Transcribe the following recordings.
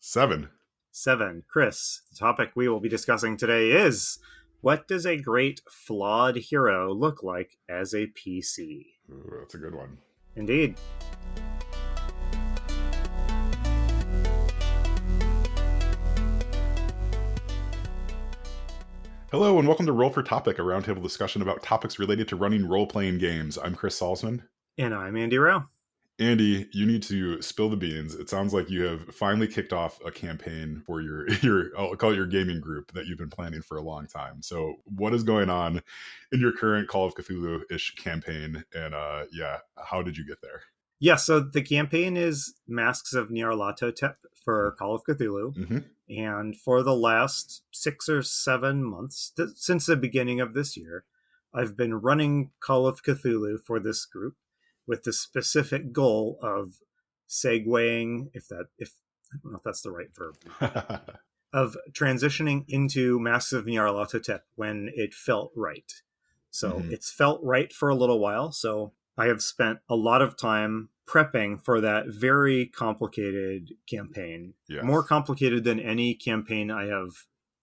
7. 7. Chris, the topic we will be discussing today is: what does a great flawed hero look like as a PC? Ooh, that's a good one. Indeed. Hello and welcome to Roll for Topic, a roundtable discussion about topics related to running role-playing games. I'm Chris Salzman. And I'm Andy Rowe. Andy, you need to spill the beans. It sounds like you have finally kicked off a campaign for your I'll call it your gaming group that you've been planning for a long time. So what is going on in your current Call of Cthulhu-ish campaign? And how did you get there? Yeah, so the campaign is Masks of Nyarlathotep for Call of Cthulhu. Mm-hmm. And for the last 6 or 7 months, since the beginning of this year, I've been running Call of Cthulhu for this group with the specific goal of segueing, if I don't know if that's the right verb, of transitioning into Masks of Nyarlathotep when it felt right. So It's felt right for a little while. So I have spent a lot of time prepping for that very complicated campaign. Yes. More complicated than any campaign I have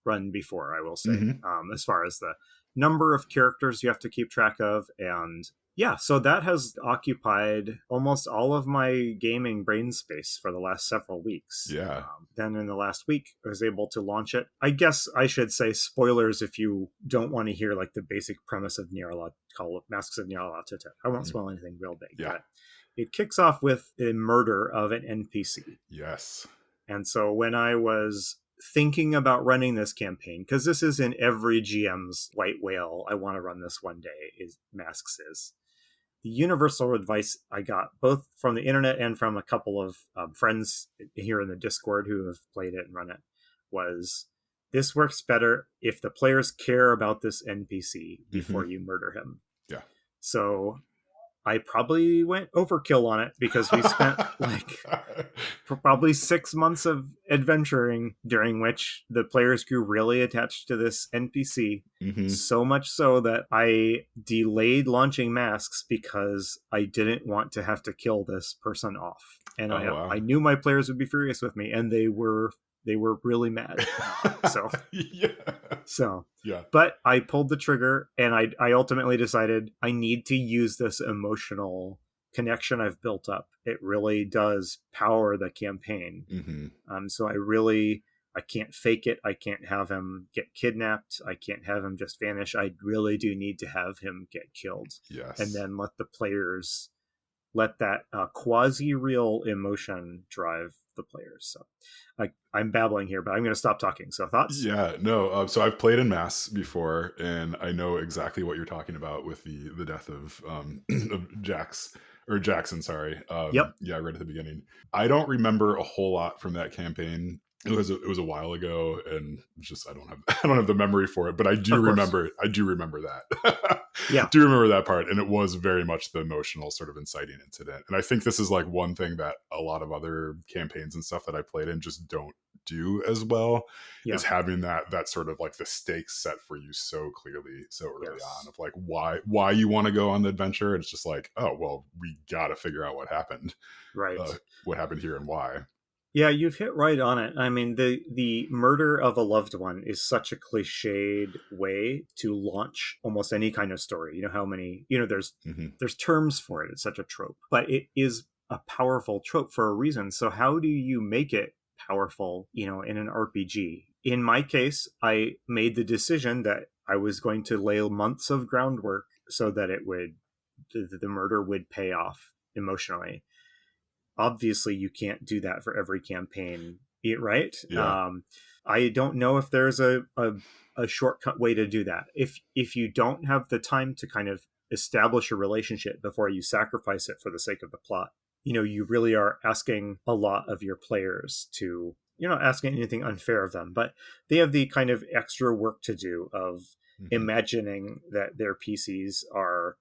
run before, I will say, as far as the number of characters you have to keep track of. And yeah, so that has occupied almost all of my gaming brain space for the last several weeks. Yeah. Then in the last week, I was able to launch it. I guess I should say spoilers if you don't want to hear like the basic premise of Masks of Nyarlathotep. I won't spoil anything real big. Yeah. But it kicks off with the murder of an NPC. Yes. And so when I was thinking about running this campaign, because this is in every GM's white whale, I want to run this one day, is Masks is. The universal advice I got, both from the internet and from a couple of friends here in the Discord who have played it and run it, was this works better if the players care about this NPC before you murder him. Yeah. So I probably went overkill on it because we spent probably 6 months of adventuring during which the players grew really attached to this NPC. So much so that I delayed launching Masks because I didn't want to have to kill this person off. And I knew my players would be furious with me, and they were really mad. But I pulled the trigger, and I ultimately decided I need to use this emotional connection I've built up. It really does power the campaign. So I can't fake it. I can't have him get kidnapped. I can't have him just vanish. I really do need to have him get killed. Yes. And then let the players, let that quasi-real emotion drive the players. So I'm babbling here, but I'm going to stop talking. So thoughts? Yeah, no. So I've played in Mass before, and I know exactly what you're talking about with the death of Jackson. Sorry. Yep. Yeah, right at the beginning. I don't remember a whole lot from that campaign. It was a while ago, and just I don't have the memory for it, but I do remember that. Yeah. I do remember that part, and it was very much the emotional sort of inciting incident. And I think this is like one thing that a lot of other campaigns and stuff that I played in just don't do as well, is having that sort of like the stakes set for you so clearly, so early on, of like why you want to go on the adventure. And it's just like, oh well, we got to figure out what happened, right? What happened here and why. Yeah, you've hit right on it. I mean, the murder of a loved one is such a cliched way to launch almost any kind of story. You know how many, there's terms for it. It's such a trope, but it is a powerful trope for a reason. So how do you make it powerful, in an RPG? In my case, I made the decision that I was going to lay months of groundwork so that the murder would pay off emotionally. Obviously, you can't do that for every campaign, right? Yeah. I don't know if there's a shortcut way to do that. If you don't have the time to kind of establish a relationship before you sacrifice it for the sake of the plot, you really are asking a lot of your players to, you're not asking anything unfair of them, but they have the kind of extra work to do of imagining that their PCs are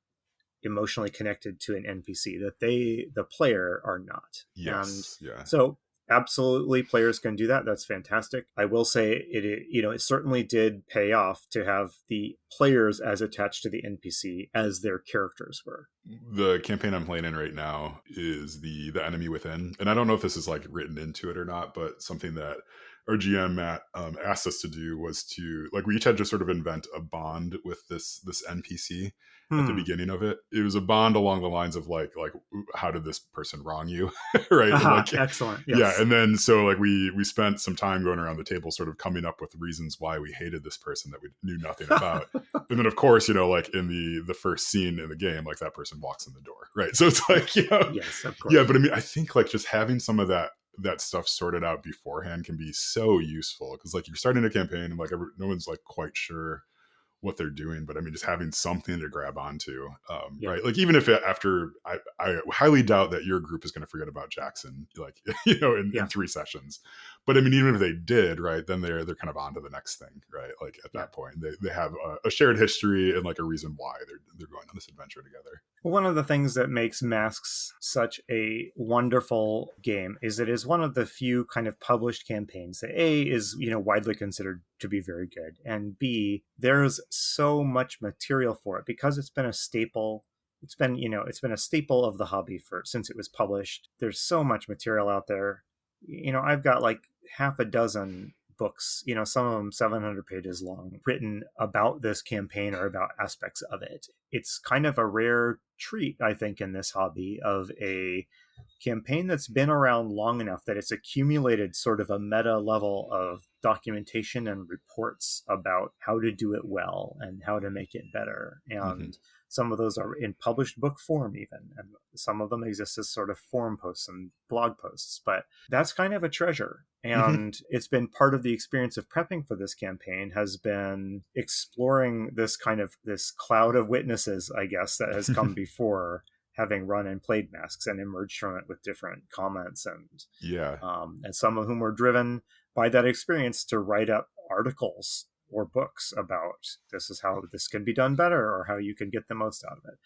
emotionally connected to an NPC that the player are not. Yes. And so absolutely, players can do that. That's fantastic. I will say it certainly did pay off to have the players as attached to the NPC as their characters were. The campaign I'm playing in right now is the enemy within, and I don't know if this is like written into it or not, but something that our GM Matt asked us to do was to, like, we each had to sort of invent a bond with this NPC at the Hmm. beginning of it. It was a bond along the lines of like how did this person wrong you, right? And Aha, like, excellent. yeah, Yes. and then so like we spent some time going around the table, sort of coming up with reasons why we hated this person that we knew nothing about. And then of course, like in the first scene in the game, like that person walks in the door, right? So it's like, Yes, of yeah, course. but I mean, I think like just having some of that stuff sorted out beforehand can be so useful, because like you're starting a campaign and like no one's like quite sure what they're doing, but I mean, just having something to grab onto, Yeah. right? Like even if after, I highly doubt that your group is going to forget about Jackson, like in Yeah. 3 sessions. But I mean, even if they did, right, then they're kind of on to the next thing, right? Like at Yeah. that point, they have a shared history and like a reason why they're going on this adventure together. One of the things that makes Masks such a wonderful game is it is one of the few kind of published campaigns that A is, widely considered to be very good, and B, there's so much material for it because it's been a staple. It's been a staple of the hobby for since it was published. There's so much material out there. I've got like half a dozen books, some of them 700 pages long, written about this campaign or about aspects of it. It's kind of a rare treat, I think, in this hobby of a campaign that's been around long enough that it's accumulated sort of a meta level of documentation and reports about how to do it well and how to make it better. Hmm. And some of those are in published book form, even, and some of them exist as sort of forum posts and blog posts. But that's kind of a treasure. Hmm. And it's been part of the experience of prepping for this campaign has been exploring this cloud of witnesses, I guess, that has come before, having run and played Masks and emerged from it with different comments, Yeah. and some of whom were driven by that experience to write up articles or books about this is how this can be done better or how you can get the most out of it.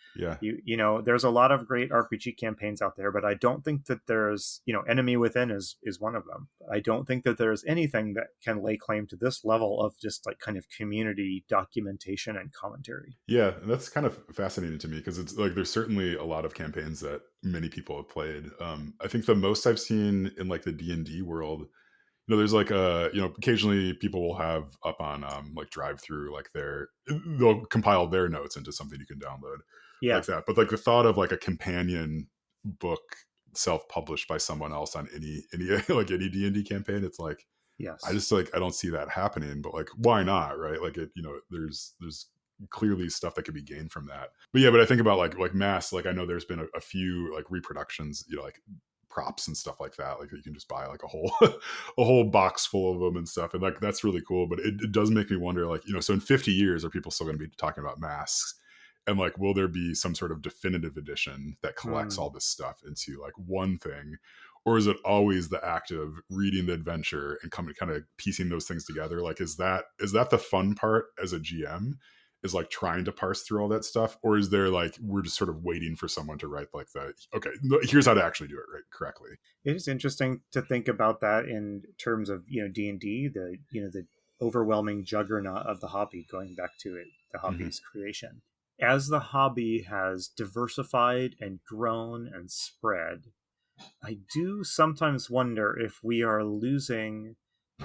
Yeah. There's a lot of great RPG campaigns out there, but I don't think that there's, Enemy Within is one of them. I don't think that there's anything that can lay claim to this level of just like kind of community documentation and commentary. Yeah, and that's kind of fascinating to me, because it's like there's certainly a lot of campaigns that many people have played. I think the most I've seen in like the D&D world, there's like occasionally people will have up on like drive through, like they'll compile their notes into something you can download Yeah. like that. But like the thought of like a companion book self-published by someone else on any like any D&D campaign, it's like I Yes. just like I don't see that happening, but like why not, right? Like there's clearly stuff that could be gained from that. But yeah, but I think about like mass, like I know there's been a few like reproductions, like props and stuff like that. Like you can just buy like a whole a whole box full of them and stuff, and like that's really cool. But it does make me wonder, like so in 50 years, are people still going to be talking about masks? And like, will there be some sort of definitive edition that collects all Hmm. this stuff into like one thing, or is it always the act of reading the adventure and coming kind of piecing those things together? Like, is that the fun part as a GM, is like trying to parse through all that stuff, or is there like we're just sort of waiting for someone to write like the okay, here's how to actually do it right correctly? It is interesting to think about that in terms of D&D, the overwhelming juggernaut of the hobby, going back to it, the Hmm. hobby's creation. As the hobby has diversified and grown and spread, I do sometimes wonder if we are losing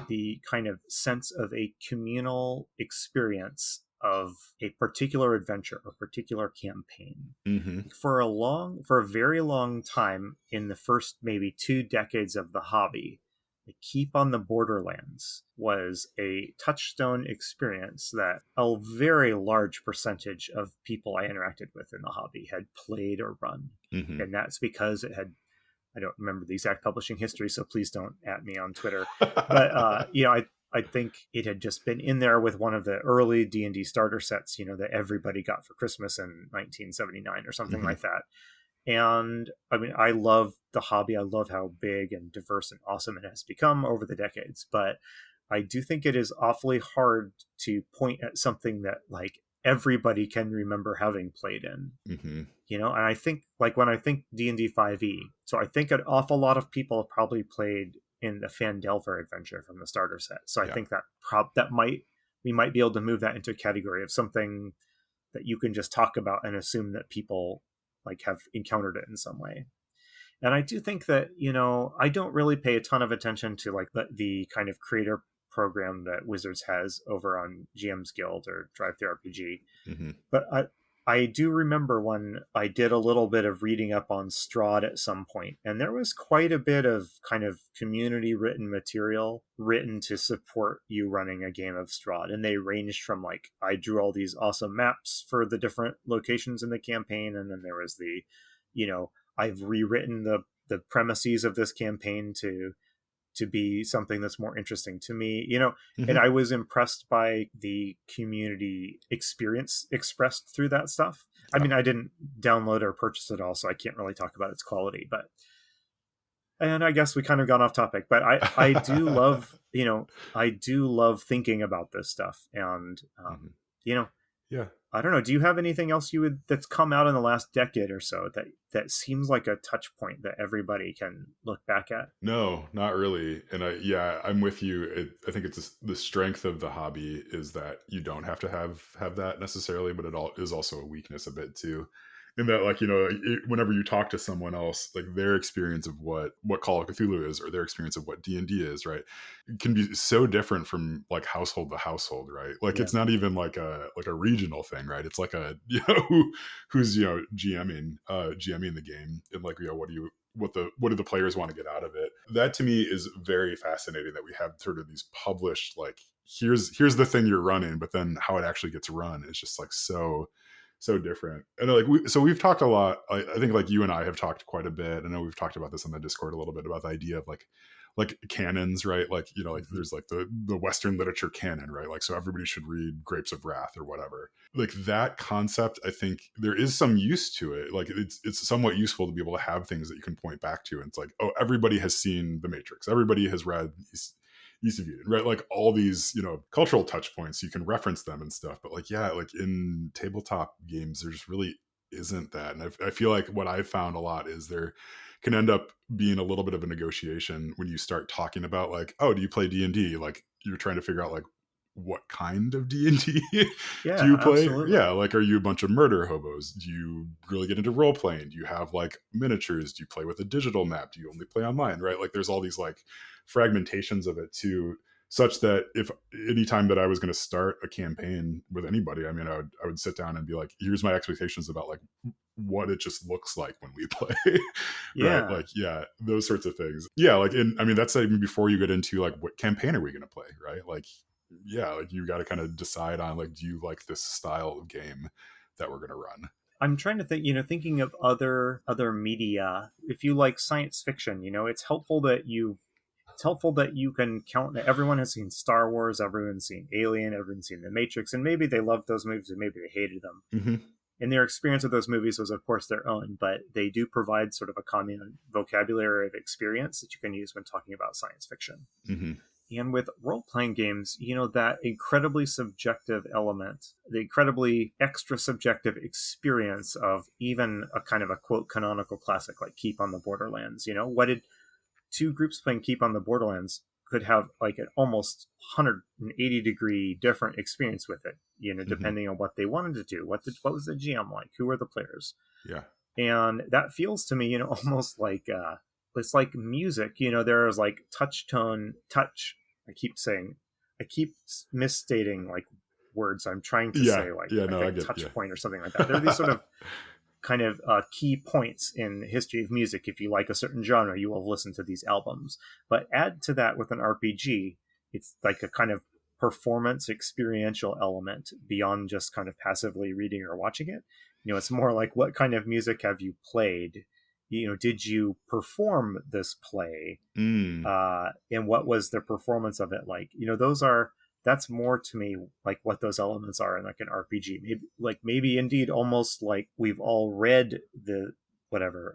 the kind of sense of a communal experience of a particular adventure or particular campaign. Hmm. For a very long time in the first maybe 2 decades of the hobby, the Keep on the Borderlands was a touchstone experience that a very large percentage of people I interacted with in the hobby had played or run. Hmm. And that's because it had, I don't remember the exact publishing history, so please don't at me on Twitter. But I think it had just been in there with one of the early D&D starter sets, that everybody got for Christmas in 1979 or something Hmm. like that. And I mean, I love the hobby. I love how big and diverse and awesome it has become over the decades. But I do think it is awfully hard to point at something that like everybody can remember having played in. Hmm. And I think like when I think D&D 5e, so I think an awful lot of people have probably played in the Phandelver adventure from the starter set. So I Yeah. think that we might be able to move that into a category of something that you can just talk about and assume that people like have encountered it in some way. And I do think that, I don't really pay a ton of attention to like the kind of creator program that Wizards has over on GM's Guild or Drive Through RPG. Mm-hmm. But I do remember when I did a little bit of reading up on Strahd at some point, and there was quite a bit of kind of community written material written to support you running a game of Strahd. And they ranged from like, I drew all these awesome maps for the different locations in the campaign, and then there was the, I've rewritten the premises of this campaign to be something that's more interesting to me, and Mm-hmm. I was impressed by the community experience expressed through that stuff. I Yeah. mean, I didn't download or purchase it all, so I can't really talk about its quality, but, and I guess we kind of gone off topic, but I do love, I do love thinking about this stuff. And, Mm-hmm. you know, Yeah. I don't know. Do you have anything else that's come out in the last decade or so that seems like a touch point that everybody can look back at? No, not really. And I'm with you. I think it's the strength of the hobby is that you don't have to have that necessarily, but it all is also a weakness a bit too. In that, like, whenever you talk to someone else, like their experience of what Call of Cthulhu is, or their experience of what D&D is, right, it can be so different from like household to household, right? Like Yeah. it's not even like a regional thing, right? It's like a who's GMing the game, and like what do the players want to get out of it. That to me is very fascinating, that we have sort of these published, like, here's the thing you're running, but then how it actually gets run is just like so different. And like we've talked a lot. I think like you and I have talked quite a bit. I know we've talked about this on the Discord a little bit, about the idea of like canons, right? Like, like Mm-hmm. there's like the Western literature canon, right? Like, so everybody should read Grapes of Wrath or whatever. Like that concept, I think there is some use to it. Like it's somewhat useful to be able to have things that you can point back to. And it's like, oh, everybody has seen The Matrix. Everybody has read East of Eden, right? Like all these, cultural touch points, you can reference them and stuff. But like, yeah, like in tabletop games, there's really isn't that. And I feel like what I've found a lot is there can end up being a little bit of a negotiation when you start talking about like, oh, do you play D&D? Like you're trying to figure out like, what kind of D&D do Yeah, you play? absolutely. Yeah, like, are you a bunch of murder hobos? Do you really get into role playing? Do you have like miniatures? Do you play with a digital map? Do you only play online? Right? Like there's all these like fragmentations of it too, such that if anytime that I was going to start a campaign with anybody, I mean, I would sit down and be like, here's my expectations about like what it just looks like when we play. Right? Yeah. Like, yeah, those sorts of things. Yeah, like, I mean, that's even before you get into like, what campaign are we going to play, right? Like, yeah, like you got to kind of decide on like, do you like this style of game that we're going to run? I'm trying to think, thinking of other media. If you like science fiction, it's helpful that you can count that everyone has seen Star Wars, everyone's seen Alien, everyone's seen The Matrix, and maybe they loved those movies and maybe they hated them. Mm-hmm. And their experience of those movies was, of course, their own, but they do provide sort of a common vocabulary of experience that you can use when talking about science fiction. Mm-hmm. And with role playing games, that incredibly subjective element, the incredibly extra subjective experience of even a kind of a quote canonical classic like Keep on the Borderlands. What did two groups playing Keep on the Borderlands could have like an almost 180-degree different experience with it, Mm-hmm. depending on what they wanted to do. What was the GM like? Who were the players? Yeah. And that feels to me, almost like it's like music. There's like touch. I keep misstating like words. I'm trying to Yeah. say like Yeah. I No, I think get. touch Yeah. point or something like that. There are these sort of kind of key points in the history of music. If you like a certain genre, you will listen to these albums. But add to that with an RPG, it's like a kind of performance experiential element beyond just kind of passively reading or watching it. It's more like, what kind of music have you played? Did you perform this play? Mm. And what was the performance of it like? That's more to me like what those elements are in like an RPG. Maybe indeed almost like we've all read the whatever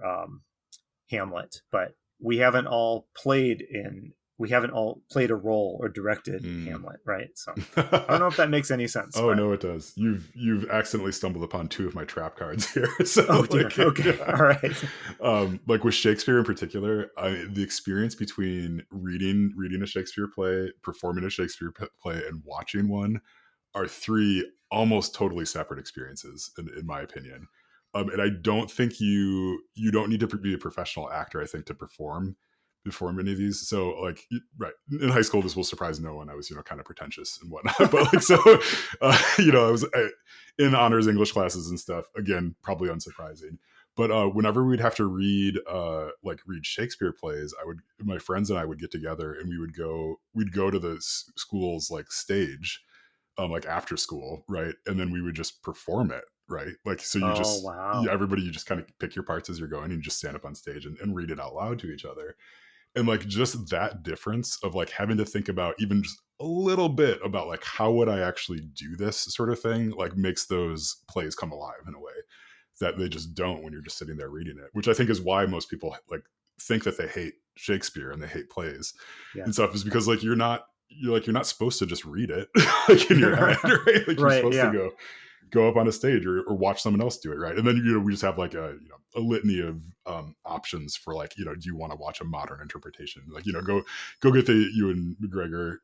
Hamlet, but we haven't all played in we haven't all played a role or directed Mm. Hamlet, right? So I don't know if that makes any sense, Oh but no, it does. You've accidentally stumbled upon two of my trap cards here. So oh dear. like, Okay, yeah. all right. Like with Shakespeare in particular, the experience between reading a Shakespeare play, performing a Shakespeare play, and watching one are three almost totally separate experiences, in my opinion. And I don't think you don't need to be a professional actor, I think, to perform any of these. So like, right in high school, this will surprise no one. I was kind of pretentious and whatnot, but like so, I was in honors English classes and stuff. Again, probably unsurprising. But whenever we'd have to read Shakespeare plays, my friends and I would get together and we'd go to the school's like stage, like after school, right? And then we would just perform it, right? Like, so Oh wow. everybody, you just kind of pick your parts as you're going and you just stand up on stage and read it out loud to each other. And like, just that difference of like having to think about even just a little bit about like, how would I actually do this sort of thing, like makes those plays come alive in a way that they just don't when you're just sitting there reading it, which I think is why most people like think that they hate Shakespeare and they hate plays Yeah. and stuff, is because like you're not supposed to just read it like in your head, right? Like you're Right. supposed to Yeah. go up on a stage or watch someone else do it, right? And then we just have like a litany of options for like, do you want to watch a modern interpretation? Like, go get the Ewan McGregor,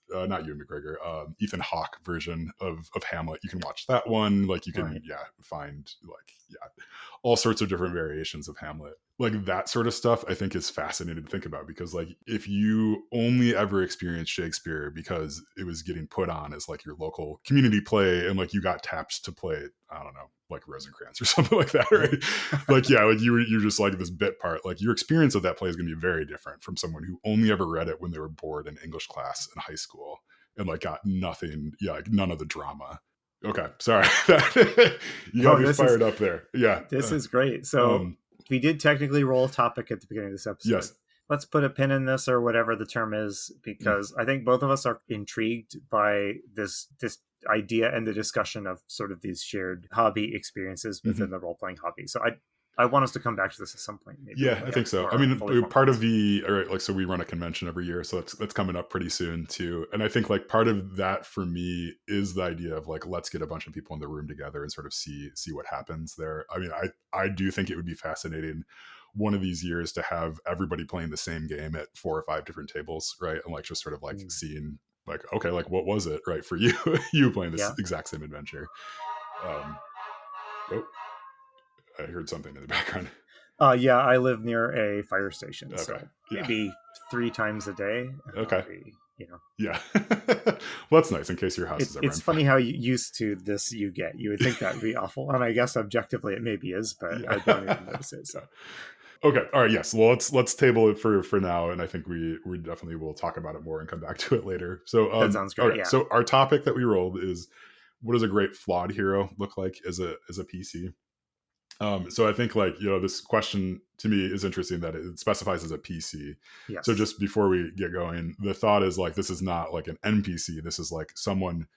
not Ewan McGregor, Ethan Hawke version of Hamlet. You can watch that one. Like you can Right. find like all sorts of different variations of Hamlet. Like that sort of stuff I think is fascinating to think about, because like if you only ever experienced Shakespeare because it was getting put on as like your local community play and like you got tapped to play, I don't know, like Rosencrantz or something like that, right? Like like you're just like this bit part, like your experience of that play is going to be very different from someone who only ever read it when they were bored in English class in high school and like got nothing, like none of the drama. Okay, sorry. You got No, me fired up there. Yeah. this is great. So Um, we did technically roll a topic at the beginning of this episode. yes. Let's put a pin in this, or whatever the term is, Mm. because I think both of us are intrigued by this idea and the discussion of sort of these shared hobby experiences Mm-hmm. within the role playing hobby. So I want us to come back to this at some point, maybe when Yeah, we I have think so. I more mean, fully formed part of plans. the all right, like so we run a convention every year, so that's coming up pretty soon too. And I think like part of that for me is the idea of like, let's get a bunch of people in the room together and sort of see what happens there. I mean, I do think it would be fascinating one of these years to have everybody playing the same game at 4 or 5 different tables, right? And like just sort of like Mm. seeing like, okay, like what was it, right, for you you playing this Yeah. exact same adventure. Um, oh, I heard something in the background. Yeah, I live near a fire station, Okay, so yeah, maybe 3 times a day, I'll okay. be, Yeah. Well, that's nice in case your house is ever it's on funny fire. how used to this you get. You would think that would be awful, and I guess objectively it maybe is, but Yeah. I don't even notice it. Yeah. So Okay. All right. Yes. Well, let's table it for now, and I think we definitely will talk about it more and come back to it later. So, that sounds great. okay. Yeah, So our topic that we rolled is, what does a great flawed hero look like as a PC? So I think like this question to me is interesting that it specifies as a PC. So yes, just before we get going, the thought is like this is not like an NPC. This is like someone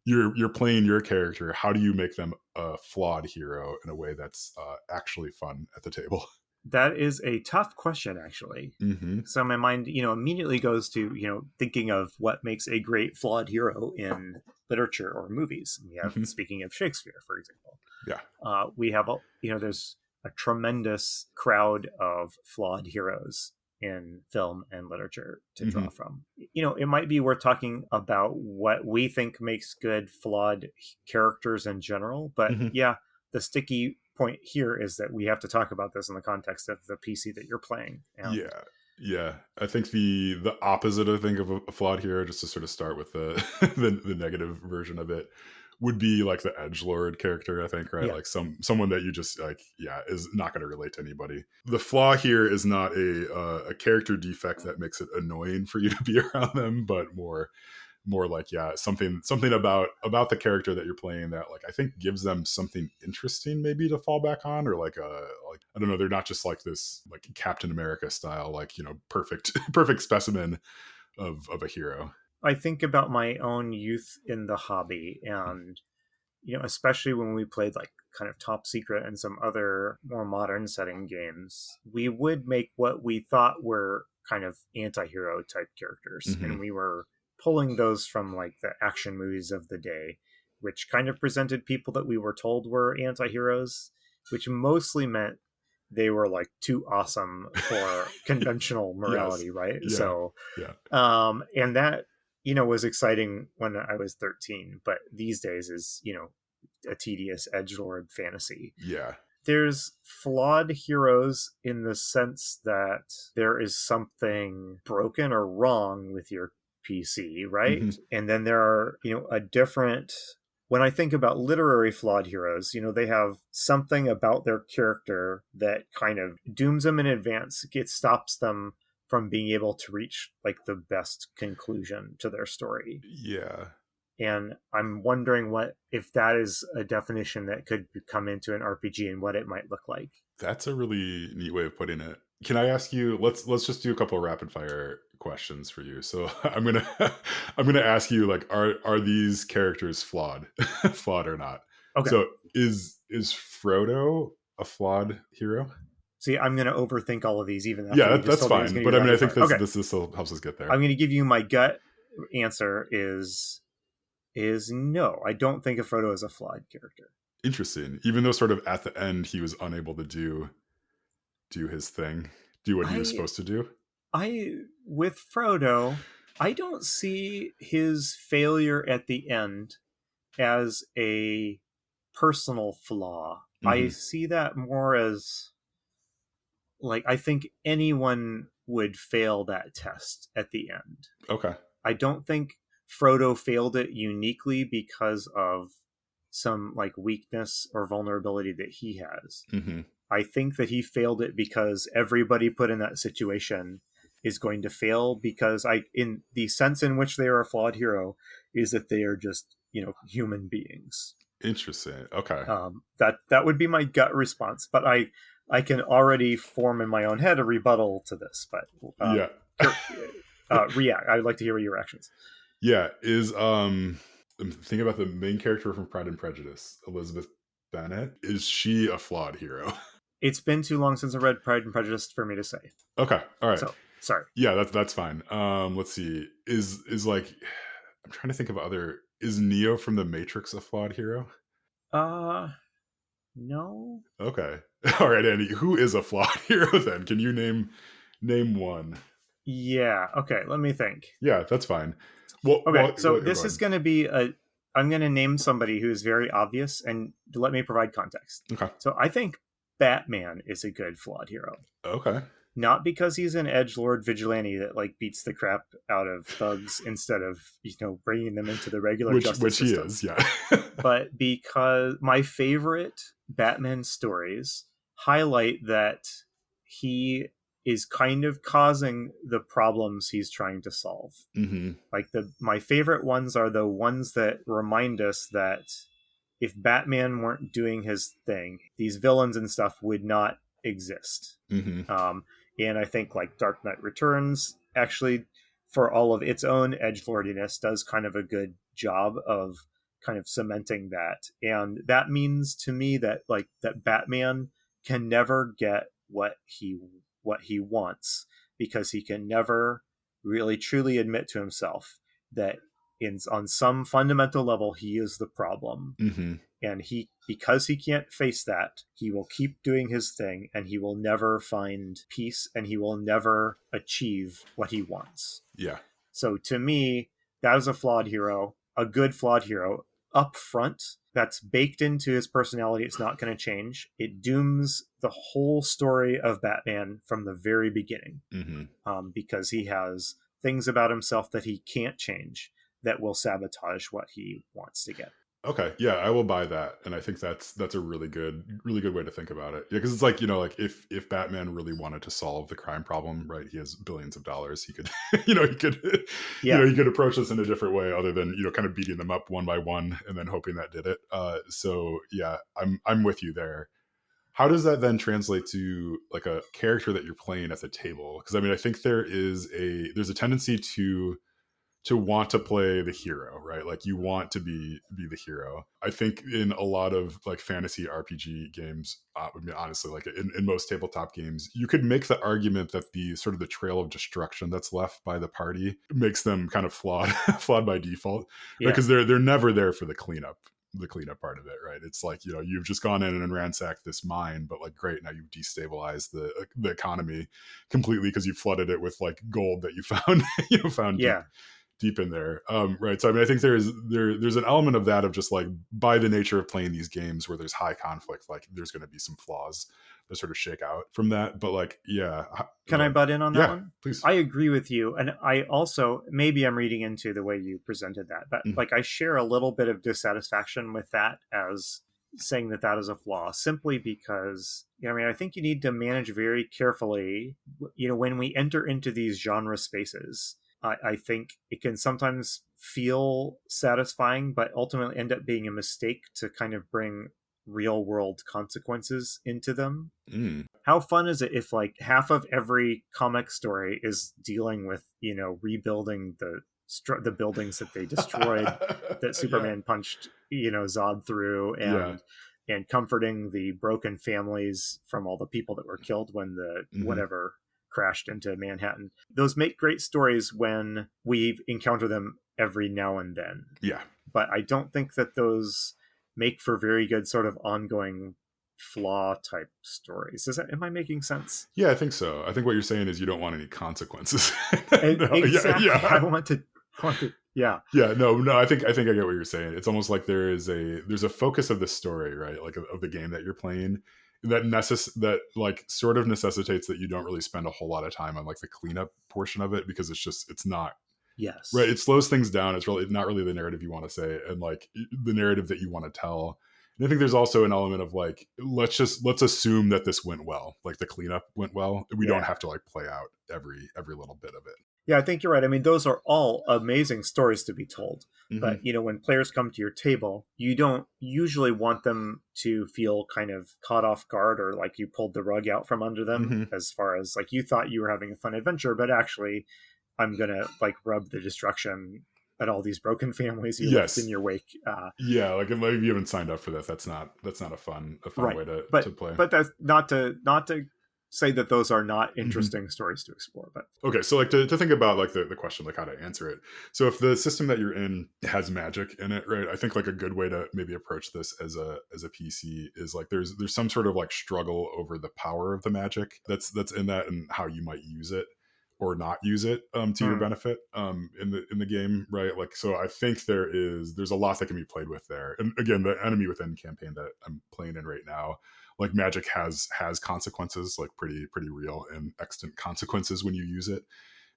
you're playing your character. How do you make them a flawed hero in a way that's actually fun at the table? that is a tough question actually. Hmm. So my mind, immediately goes to thinking of what makes a great flawed hero in literature or movies. We have, Hmm. speaking of Shakespeare, for example. Yeah. We have there's a tremendous crowd of flawed heroes in film and literature to Hmm. draw from. It might be worth talking about what we think makes good flawed characters in general, but Hmm. yeah, the sticky point here is that we have to talk about this in the context of the PC that you're playing. And Yeah. Yeah. I think the opposite, I think, of a flawed hero, just to sort of start with the the negative version of it, would be like the edge lord character, I think, right? yeah, Like someone that you just like, yeah, is not going to relate to anybody. The flaw here is not a character defect that makes it annoying for you to be around them, but more like, yeah, something about the character that you're playing that like I think gives them something interesting maybe to fall back on, or like I don't know, they're not just like this like Captain America style, like perfect perfect specimen of a hero. I think about my own youth in the hobby, and especially when we played like kind of Top Secret and some other more modern setting games, we would make what we thought were kind of anti-hero type characters, Mm-hmm. and we were pulling those from like the action movies of the day, which kind of presented people that we were told were anti-heroes, which mostly meant they were like too awesome for conventional Yes. morality, right? Yeah. So Yeah. and that, was exciting when I was 13, but these days is, a tedious edgelord fantasy. Yeah. There's flawed heroes in the sense that there is something broken or wrong with your PC, right? Mm-hmm. And then there are, a different. When I think about literary flawed heroes, they have something about their character that kind of dooms them in advance. It stops them from being able to reach like the best conclusion to their story. Yeah. And I'm wondering what if that is a definition that could come into an RPG and what it might look like. That's a really neat way of putting it. Can I ask you, let's just do a couple of rapid fire questions for you. So I'm gonna ask you, like, are these characters flawed? Flawed or not? Okay. So is Frodo a flawed hero? See, I'm going to overthink all of these, even after Yeah, you just that's told me it was fine. going to But be I mean, I rapid think fire. this Okay. this still helps us get I'm there. going to give you my gut answer is no. I don't think of Frodo as a flawed character. Interesting. Even though sort of at the end he was unable to do his thing, do what he was I supposed to do. with Frodo, I don't see his failure at the end as a personal flaw. I Hmm. see that more as like I think anyone would fail that test at the end. Okay. I don't think Frodo failed it uniquely because of some like weakness or vulnerability that he has. Hmm. I think that he failed it because everybody put in that situation is going to fail because in the sense in which they are a flawed hero is that they are just, human beings. Interesting. Okay. That would be my gut response, but I can already form in my own head a rebuttal to this. But Yeah. react. I'd like to hear your reactions. Yeah, I'm thinking about the main character from Pride and Prejudice, Elizabeth Bennet. Is she a flawed hero? It's been too long since I read Pride and Prejudice for me to say. Okay, all right. So sorry. Yeah, that's fine. Let's see. Is like I'm trying to think of other. Is Neo from the Matrix a flawed hero? Uh no. Okay. All right, Andy. Who is a flawed hero then? Can you name one? Yeah. Okay. Let me think. Yeah, that's fine. Well, Okay. So go this is ahead. going to be a. I'm going to name somebody who is very obvious, and let me provide context. Okay. So I think Batman is a good flawed hero. Okay. Not because he's an edgelord vigilante that like beats the crap out of thugs instead of bringing them into the regular justice Which he system, is, yeah. but because my favorite Batman stories highlight that he is kind of causing the problems he's trying to solve. Hmm. Like my favorite ones are the ones that remind us that if Batman weren't doing his thing, these villains and stuff would not exist. Hmm. And I think like Dark Knight Returns actually, for all of its own edgelordiness, does kind of a good job of kind of cementing that. And that means to me that like that Batman can never get what he wants because he can never really truly admit to himself that on some fundamental level he is the problem. Hmm. And because he can't face that, he will keep doing his thing and he will never find peace and he will never achieve what he wants. Yeah. So to me, that is a flawed hero, a good flawed hero up front. That's baked into his personality. It's not going to change. It dooms the whole story of Batman from the very beginning, Hmm. because he has things about himself that he can't change that will sabotage what he wants to get. Okay, yeah, I will buy that, and I think that's a really good way to think about it. Yeah, because it's like like if Batman really wanted to solve the crime problem, right? He has billions of dollars. He could, he could, Yeah. he could approach this in a different way, other than kind of beating them up one by one and then hoping that did it. So yeah, I'm with you there. How does that then translate to like a character that you're playing at the table? Because I mean, I think there's a tendency to want to play the hero, right? Like you want to be the hero. I think in a lot of like fantasy RPG games, I mean, honestly, like in most tabletop games, you could make the argument that the sort of the trail of destruction that's left by the party makes them kind of flawed, flawed by default, right? Yeah. Because they're never there for the cleanup part of it, right? It's like, you know, you've just gone in and ransacked this mine, but like, great, now you've destabilized the economy completely because you flooded it with like gold that you found, found Yeah. deep in there. Right. So I mean, I think there's an element of that, of just like, by the nature of playing these games where there's high conflict, like there's going to be some flaws that sort of shake out from that. But like, yeah. Can I butt in on that Yeah, one? please. I agree with you. And I also, maybe I'm reading into the way you presented that, but Mhm. like I share a little bit of dissatisfaction with that, as saying that that is a flaw, simply because, you know, I mean, I think you need to manage very carefully, you know, when we enter into these genre spaces. I think it can sometimes feel satisfying, but ultimately end up being a mistake to kind of bring real world consequences into them. Mm. How fun is it if like half of every comic story is dealing with, you know, rebuilding the buildings that they destroyed, that Yeah. Superman punched, you know, Zod through, Yeah. and comforting the broken families from all the people that were killed when the Hmm. whatever crashed into Manhattan. Those make great stories when we encounter them every now and then, Yeah. but I don't think that those make for very good sort of ongoing flaw type stories. Am I making sense? Yeah, I think so. I think what you're saying is you don't want any consequences. No, yeah, Exactly. yeah. I want to, yeah, Yeah, no, I think I get what you're saying. It's almost like there's a focus of the story, right? Like of the game that you're playing, that like sort of necessitates that you don't really spend a whole lot of time on like the cleanup portion of it, because it's not right. yes, It slows things down. It's really not really the narrative you want to say, and like the narrative that you want to tell. And I think there's also an element of like, let's assume that this went well, like the cleanup went well. We don't yeah. have to like play out every little bit of it. Yeah, I think you're right. I mean, those are all amazing stories to be told. But, Hmm. you know, when players come to your table, you don't usually want them to feel kind of caught off guard, or like you pulled the rug out from under them, Hmm. as far as like you thought you were having a fun adventure, but actually I'm going to like rub the destruction at all these broken families you left in Yes. your wake. Yeah, like if you haven't signed up for that, that's not a fun Right. way to play. But that's not to say that those are not Hmm. interesting stories to explore, but Okay, so like to think about like the question, like how to answer it. So if the system that you're in has magic in it, right? I think like a good way to maybe approach this as a PC is like there's some sort of like struggle over the power of the magic that's in that, and how you might use it or not use it to your hmm, benefit in the game, right? Like, so I think there's a lot that can be played with there. And again, the enemy within campaign that I'm playing in right now, like magic has consequences, like pretty real and extant consequences when you use it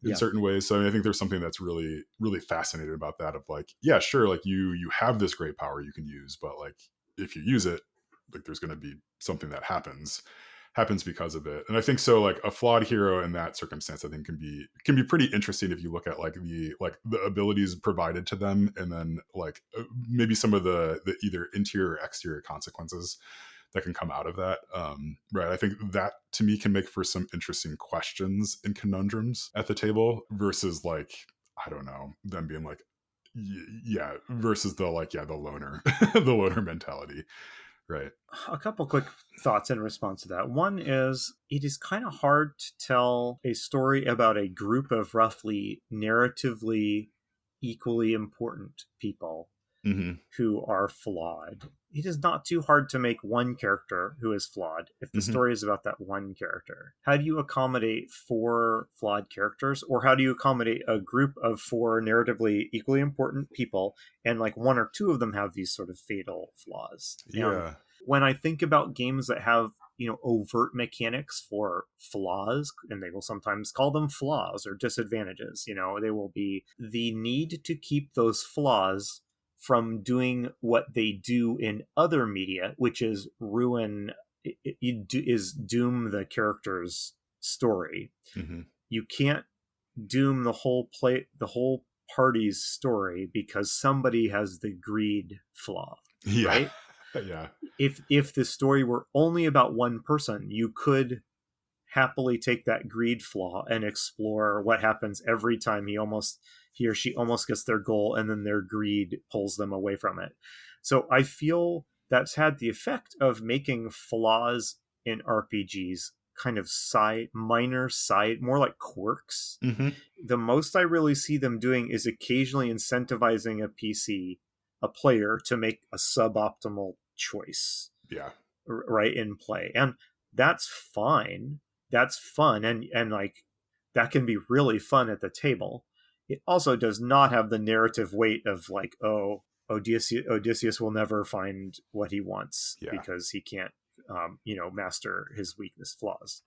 in yeah. certain ways. So I mean, I think there's something that's really fascinating about that, of like, yeah, sure, like you have this great power you can use, but like if you use it, like there's going to be something that happens because of it. And I think so like a flawed hero in that circumstance, I think can be pretty interesting if you look at like the abilities provided to them, and then like maybe some of the either interior or exterior consequences that can come out of that. Right. I think that to me can make for some interesting questions and conundrums at the table, versus like, I don't know, them being like, yeah, versus the like, yeah, the loner, the loner mentality. Right. A couple quick thoughts in response to that. One is it is kind of hard to tell a story about a group of roughly narratively equally important people Hmm. who are flawed. It is not too hard to make one character who is flawed if the Hmm. story is about that one character. How do you accommodate four flawed characters? Or how do you accommodate a group of four narratively equally important people, and like one or two of them have these sort of fatal flaws? And Yeah. when I think about games that have, you know, overt mechanics for flaws, and they will sometimes call them flaws or disadvantages, you know, they will be the need to keep those flaws from doing what they do in other media, which is is doom the character's story. Hmm. You can't doom the whole party's story because somebody has the greed flaw, Yeah. right? Yeah. If the story were only about one person, you could happily take that greed flaw and explore what happens every time he or she almost gets their goal, and then their greed pulls them away from it. So I feel that's had the effect of making flaws in RPGs kind of minor side, more like quirks. Mm-hmm. The most I really see them doing is occasionally incentivizing a player, to make a suboptimal choice, Yeah. right, in play. And that's fine. That's fun. And like, that can be really fun at the table. It also does not have the narrative weight of like, oh, Odysseus will never find what he wants Yeah. because he can't, master his weakness flaws.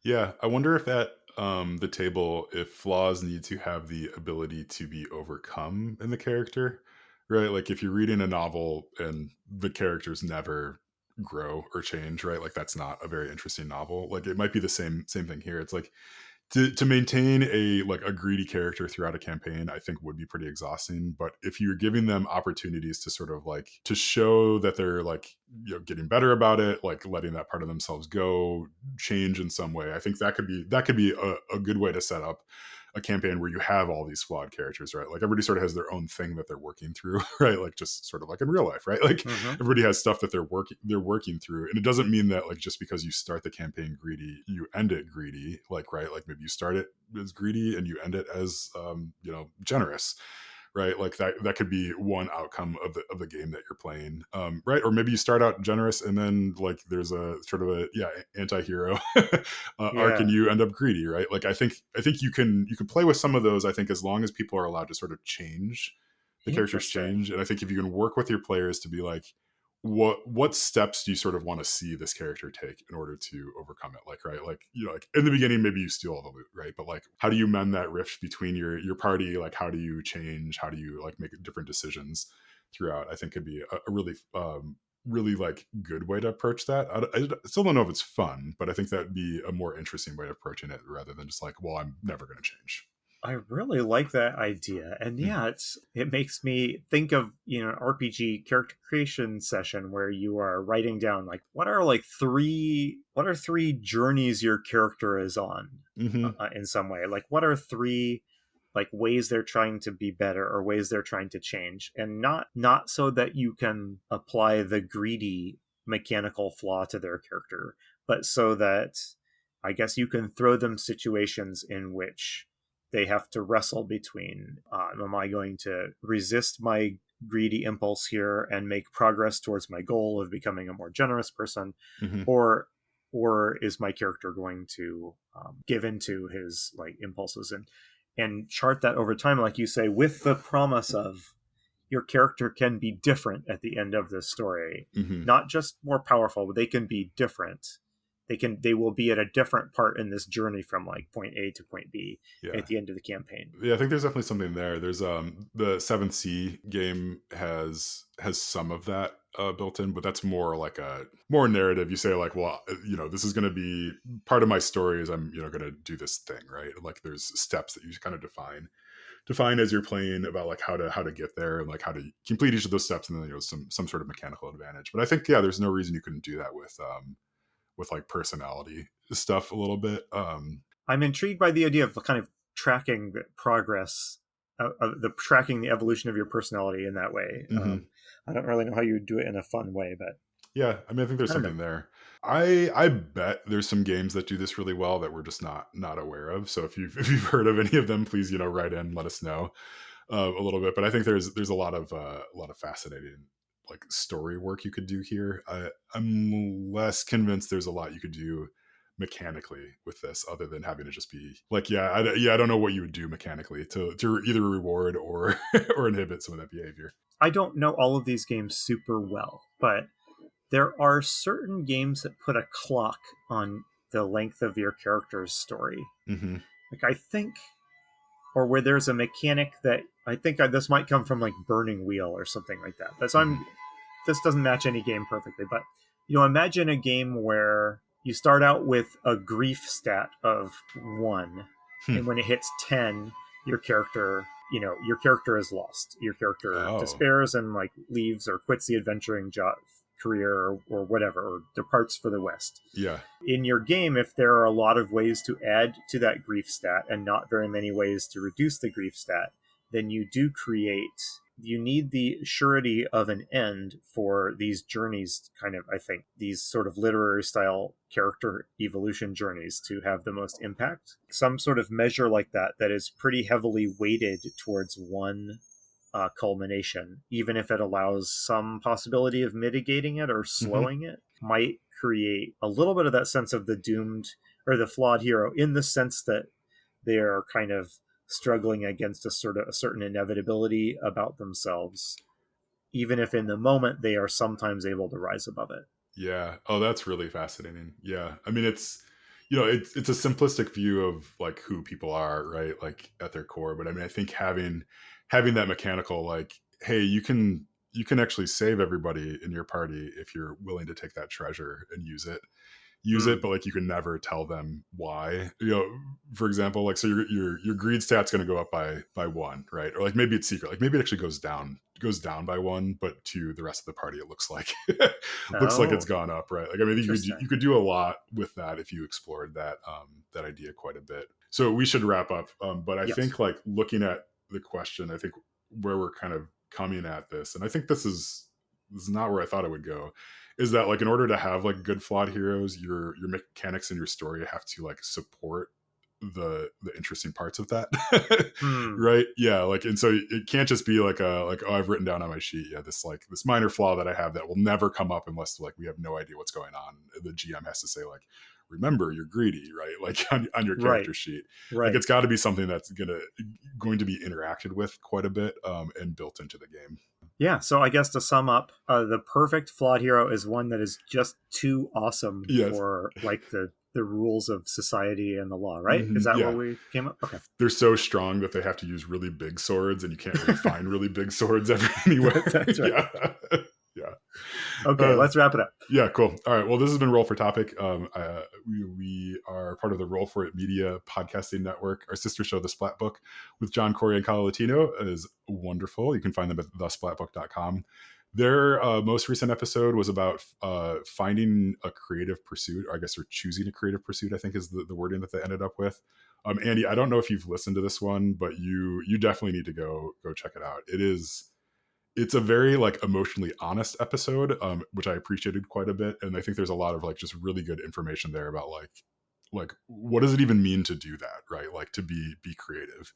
Yeah. I wonder if at the table, if flaws need to have the ability to be overcome in the character, right? Like if you're reading a novel and the characters never grow or change, right? Like that's not a very interesting novel. Like it might be the same thing here. It's like to maintain a greedy character throughout a campaign, I think would be pretty exhausting. But if you're giving them opportunities to sort of like to show that they're like, getting better about it, like letting that part of themselves go, change in some way, I think that could be a good way to set up a campaign where you have all these flawed characters, right? Like everybody sort of has their own thing that they're working through, right? Like just sort of like in real life, right? Like Mm-hmm. everybody has stuff that they're working through, and it doesn't mean that like just because you start the campaign greedy, you end it greedy. Like right, like maybe you start it as greedy and you end it as generous, right? Like that could be one outcome of the game that you're playing, right? Or maybe you start out generous and then like there's a sort of a anti-hero arc and Yeah, you end up greedy, right? Like I think you can play with some of those. I think as long as people are allowed to sort of change, the characters interesting. change, and I think if you can work with your players to be like, what steps do you sort of want to see this character take in order to overcome it, like right, like like in the beginning maybe you steal all the loot, right, but like how do you mend that rift between your party, like how do you change, how do you like make different decisions throughout, I think could be a really like good way to approach that. I still don't know if it's fun, but I think that'd be a more interesting way of approaching it rather than just like, well, I'm never going to change. I really like that idea. And Mm. yeah, it makes me think of, an RPG character creation session where you are writing down like what are three journeys your character is on, Mm-hmm. in some way. Like what are three like ways they're trying to be better or ways they're trying to change, and not so that you can apply the greedy mechanical flaw to their character, but so that I guess you can throw them situations in which they have to wrestle between, am I going to resist my greedy impulse here and make progress towards my goal of becoming a more generous person, Mm-hmm. or is my character going to, give into his like impulses, and chart that over time, like you say, with the promise of your character can be different at the end of this story, Mm-hmm. not just more powerful, but they can be different. They will be at a different part in this journey from like point A to point B Yeah. at the end of the campaign. Yeah, I think there's definitely something there. There's the Seventh Sea game has some of that built in, but that's more like a more narrative. You say like, well, this is going to be part of my story is I'm going to do this thing, right? Like there's steps that you kind of define as you're playing about like how to get there and like how to complete each of those steps, and then some sort of mechanical advantage. But I think there's no reason you couldn't do that with like personality stuff a little bit. I'm intrigued by the idea of kind of tracking the progress, the tracking the evolution of your personality in that way. Mhm. I don't really know how you would do it in a fun way, but Yeah, I mean, I think there's I don't know. something there. I bet there's some games that do this really well that we're just not aware of. So if you've heard of any of them, please write in, let us know a little bit. But I think there's a lot of fascinating like story work you could do here. I'm less convinced there's a lot you could do mechanically with this other than having to just be like, I don't know what you would do mechanically to either reward or or inhibit some of that behavior. I don't know all of these games super well, but there are certain games that put a clock on the length of your character's story. Hmm. Like I think, or where there's a mechanic that I think this might come from like Burning Wheel or something like that. But so Hmm. this doesn't match any game perfectly, but imagine a game where you start out with a grief stat of 1, Hmm. and when it hits 10, your character, your character is lost. Your character Oh. despairs and like leaves or quits the adventuring job, career or whatever, or departs for the West. Yeah. In your game, if there are a lot of ways to add to that grief stat and not very many ways to reduce the grief stat, then you need the surety of an end for these journeys, kind of, I think, these sort of literary style character evolution journeys to have the most impact. Some sort of measure like that is pretty heavily weighted towards one culmination, even if it allows some possibility of mitigating it or slowing it, might create a little bit of that sense of the doomed or the flawed hero, in the sense that they are kind of struggling against a certain inevitability about themselves, even if in the moment they are sometimes able to rise above it. Yeah. Oh, that's really fascinating. Yeah. I mean, it's, it's a simplistic view of like who people are, right? Like at their core. But I mean, I think having that mechanical, like, hey, you can actually save everybody in your party if you're willing to take that treasure and use it, but like you can never tell them why. For example, like, so your greed stat's going to go up by one, right? Or like maybe it's secret, like maybe it actually goes down by one, but to the rest of the party it looks like looks like it's gone up, right? Like, I mean, you could do a lot with that if you explored that idea quite a bit. So we should wrap up, but I think, like, looking at the question, I think where we're kind of coming at this, and I think this is not where I thought it would go, is that, like, in order to have like good flawed heroes, your mechanics and your story have to like support the interesting parts of that. Right? Yeah. Like, and so it can't just be like oh, I've written down on my sheet, yeah, this minor flaw that I have that will never come up unless, like, we have no idea what's going on. The GM has to say, like, remember, you're greedy, right? Like on your character sheet. Right. Like, it's got to be something that's going to be interacted with quite a bit, and built into the game. Yeah, so I guess to sum up, the perfect flawed hero is one that is just too awesome for like the rules of society and the law, right? Is that what we came up? Okay. They're so strong that they have to use really big swords, and you can't really find really big swords anywhere. That's right. Yeah. Okay, let's wrap it up. Yeah, cool. All right. Well, this has been Roll for Topic. We are part of the Roll for It Media podcasting network. Our sister show, The Splat Book, with John Corey and Kyle Latino, is wonderful. You can find them at thesplatbook.com. Their most recent episode was about finding a creative pursuit, or I guess, or choosing a creative pursuit, I think is the wording that they ended up with. Andy, I don't know if you've listened to this one, but you definitely need to go check it out. It's a very, like, emotionally honest episode, which I appreciated quite a bit. And I think there's a lot of, like, just really good information there about like what does it even mean to do that, right? Like, to be creative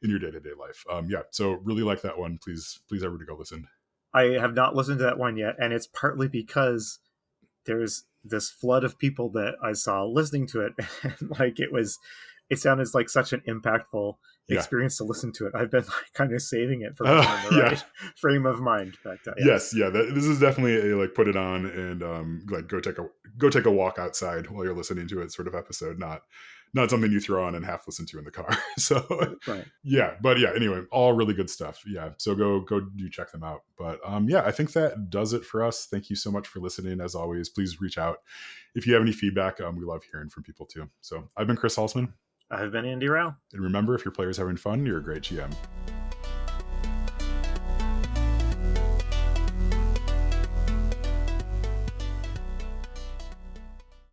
in your day-to-day life. Yeah. So really like that one. Please everybody go listen. I have not listened to that one yet. And it's partly because there's this flood of people that I saw listening to it. And like, it sounded like such an impactful experience to listen to it. I've been like kind of saving it for the right frame of mind. But, yes, yeah, this is definitely a, like, put it on and like go take a walk outside while you're listening to it sort of episode. Not something you throw on and half listen to in the car. So right. Yeah, but yeah, anyway, all really good stuff. Yeah, so go do check them out. But yeah, I think that does it for us. Thank you so much for listening. As always, please reach out if you have any feedback. We love hearing from people too. So I've been Chris Salzman. I've been Andy Rao. And remember, if your player's having fun, you're a great GM.